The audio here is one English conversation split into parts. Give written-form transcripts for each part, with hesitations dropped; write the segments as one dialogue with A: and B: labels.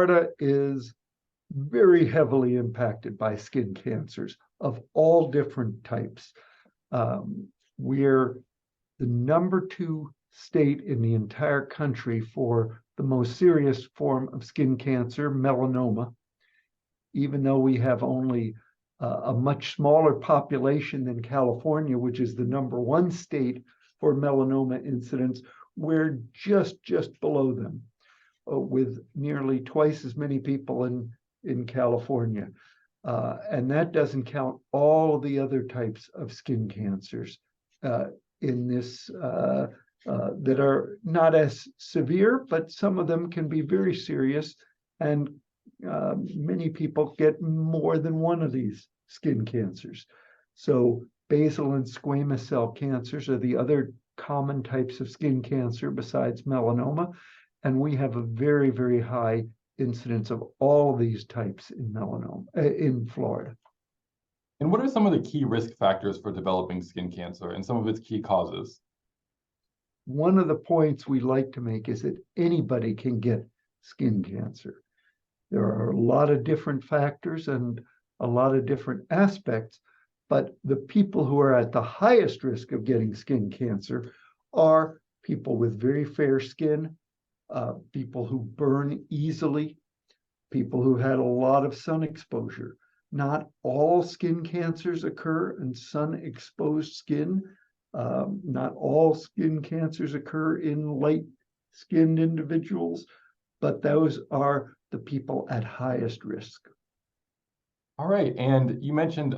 A: Florida is very heavily impacted by skin cancers of all different types. We're the #2 state in the entire country for the most serious form of skin cancer, melanoma, even though we have only a much smaller population than California, which is the #1 state for melanoma incidence. We're just below them, with nearly twice as many people in California. And that doesn't count all the other types of skin cancers in this that are not as severe, but some of them can be very serious. And many people get more than one of these skin cancers. So basal and squamous cell cancers are the other common types of skin cancer besides melanoma. And we have a very, very high incidence of all of these types in melanoma in Florida.
B: And what are some of the key risk factors for developing skin cancer and some of its key causes?
A: One of the points we like to make is that anybody can get skin cancer. There are a lot of different factors and a lot of different aspects, but the people who are at the highest risk of getting skin cancer are people with very fair skin, people who burn easily, people who had a lot of sun exposure. Not all skin cancers occur in sun-exposed skin. Not all skin cancers occur in light-skinned individuals, but those are the people at highest risk.
B: All right, and you mentioned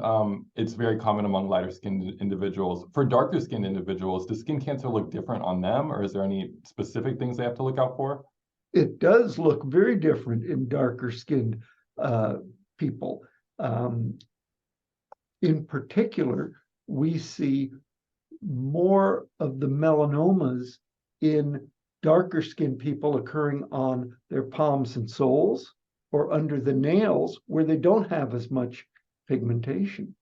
B: it's very common among lighter-skinned individuals. For darker-skinned individuals, does skin cancer look different on them, or is there any specific things they have to look out for?
A: It does look very different in darker-skinned people. In particular, we see more of the melanomas in darker-skinned people occurring on their palms and soles or under the nails where they don't have as much pigmentation.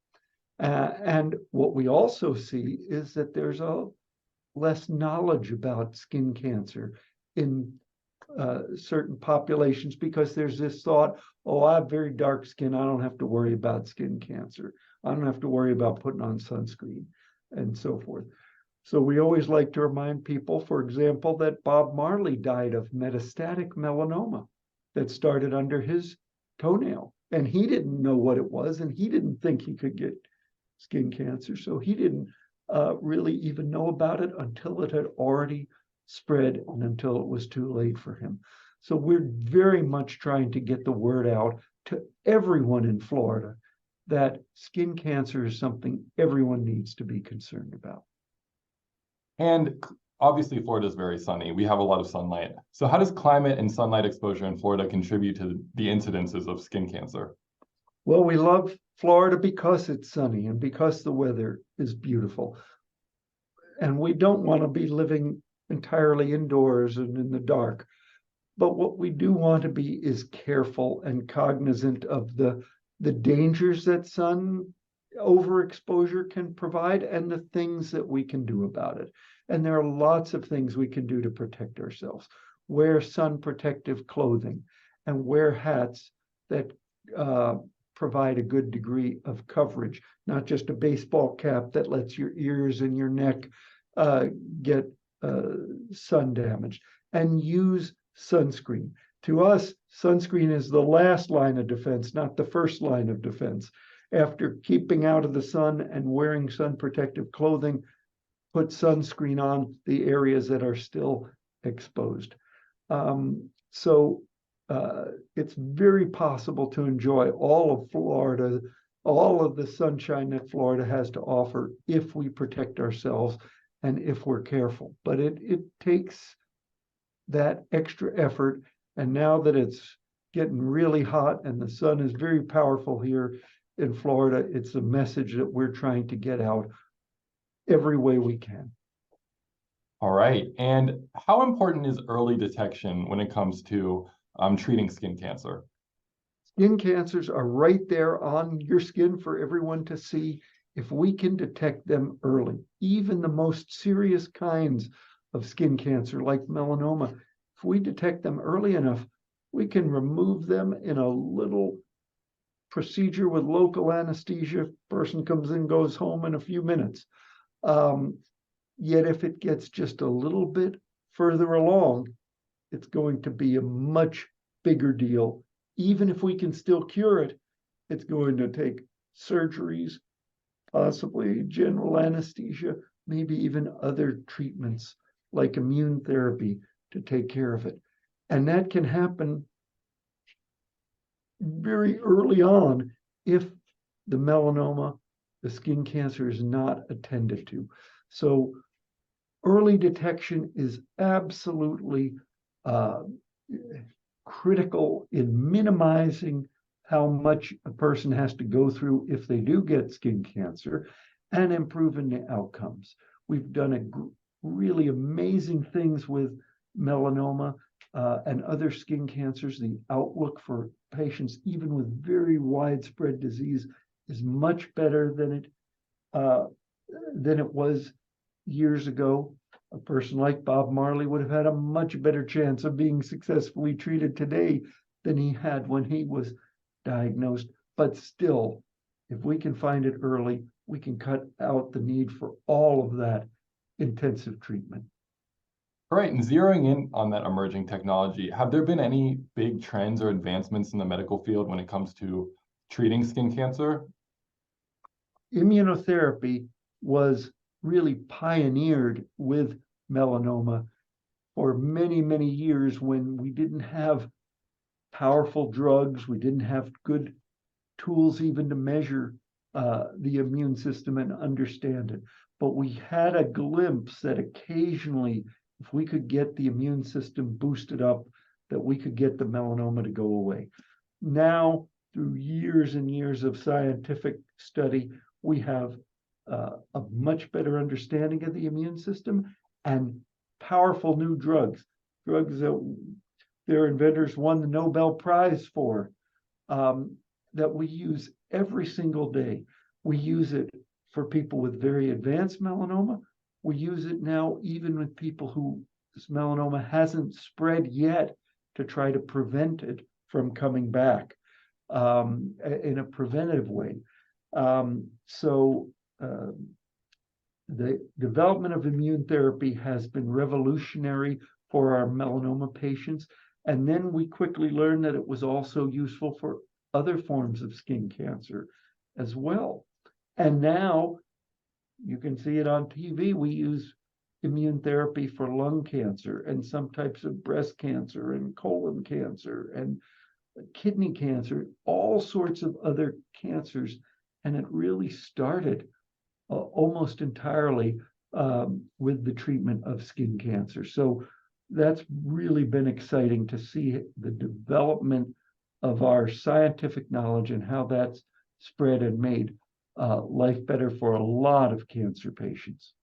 A: And what we also see is that there's a less knowledge about skin cancer in certain populations, because there's this thought, oh, I have very dark skin, I don't have to worry about skin cancer. I don't have to worry about putting on sunscreen and so forth. So we always like to remind people, for example, that Bob Marley died of metastatic melanoma that started under his toenail. And he didn't know what it was, and he didn't think he could get skin cancer. So he didn't really even know about it until it had already spread and until it was too late for him. So we're very much trying to get the word out to everyone in Florida that skin cancer is something everyone needs to be concerned about.
B: And obviously, Florida is very sunny. We have a lot of sunlight. So how does climate and sunlight exposure in Florida contribute to the incidences of skin cancer?
A: Well, we love Florida because it's sunny and because the weather is beautiful. And we don't want to be living entirely indoors and in the dark. But what we do want to be is careful and cognizant of the dangers that sun overexposure can provide and the things that we can do about it. And there are lots of things we can do to protect ourselves. Wear sun protective clothing and wear hats that provide a good degree of coverage, not just a baseball cap that lets your ears and your neck get sun damage. And use sunscreen. To us, sunscreen is the last line of defense, not the first line of defense. After keeping out of the sun and wearing sun protective clothing, put sunscreen on the areas that are still exposed. It's very possible to enjoy all of Florida, all of the sunshine that Florida has to offer if we protect ourselves and if we're careful. But it takes that extra effort. And now that it's getting really hot and the sun is very powerful here in Florida, it's a message that we're trying to get out every way we can.
B: All right. And how important is early detection when it comes to treating skin cancer?
A: Skin cancers are right there on your skin for everyone to see. If we can detect them early, even the most serious kinds of skin cancer like melanoma, if we detect them early enough, We can remove them in a little procedure with local anesthesia. Person comes in, goes home in a few minutes. Yet if it gets just a little bit further along, it's going to be a much bigger deal. Even if we can still cure it, it's going to take surgeries, possibly general anesthesia, maybe even other treatments like immune therapy to take care of it. And that can happen very early on if the melanoma, the skin cancer, is not attended to. So early detection is absolutely critical in minimizing how much a person has to go through if they do get skin cancer, and improving the outcomes. We've done really amazing things with melanoma and other skin cancers. The outlook for patients, even with very widespread disease, is much better than it was years ago. A person like Bob Marley would have had a much better chance of being successfully treated today than he had when he was diagnosed. But still, if we can find it early, we can cut out the need for all of that intensive treatment.
B: All right, and zeroing in on that emerging technology, have there been any big trends or advancements in the medical field when it comes to treating skin cancer?
A: Immunotherapy was really pioneered with melanoma for many, many years when we didn't have powerful drugs. We didn't have good tools even to measure the immune system and understand it. But we had a glimpse that occasionally, if we could get the immune system boosted up, that we could get the melanoma to go away. Now, through years and years of scientific study, we have a much better understanding of the immune system and powerful new drugs that their inventors won the Nobel Prize for, that we use every single day. We use it for people with very advanced melanoma. We use it now even with people whose melanoma hasn't spread yet, to try to prevent it from coming back in a preventative way. The development of immune therapy has been revolutionary for our melanoma patients. And then we quickly learned that it was also useful for other forms of skin cancer as well. And now you can see it on TV. We use immune therapy for lung cancer and some types of breast cancer and colon cancer and kidney cancer, all sorts of other cancers. And it really started almost entirely with the treatment of skin cancer. So that's really been exciting to see the development of our scientific knowledge and how that's spread and made life better for a lot of cancer patients.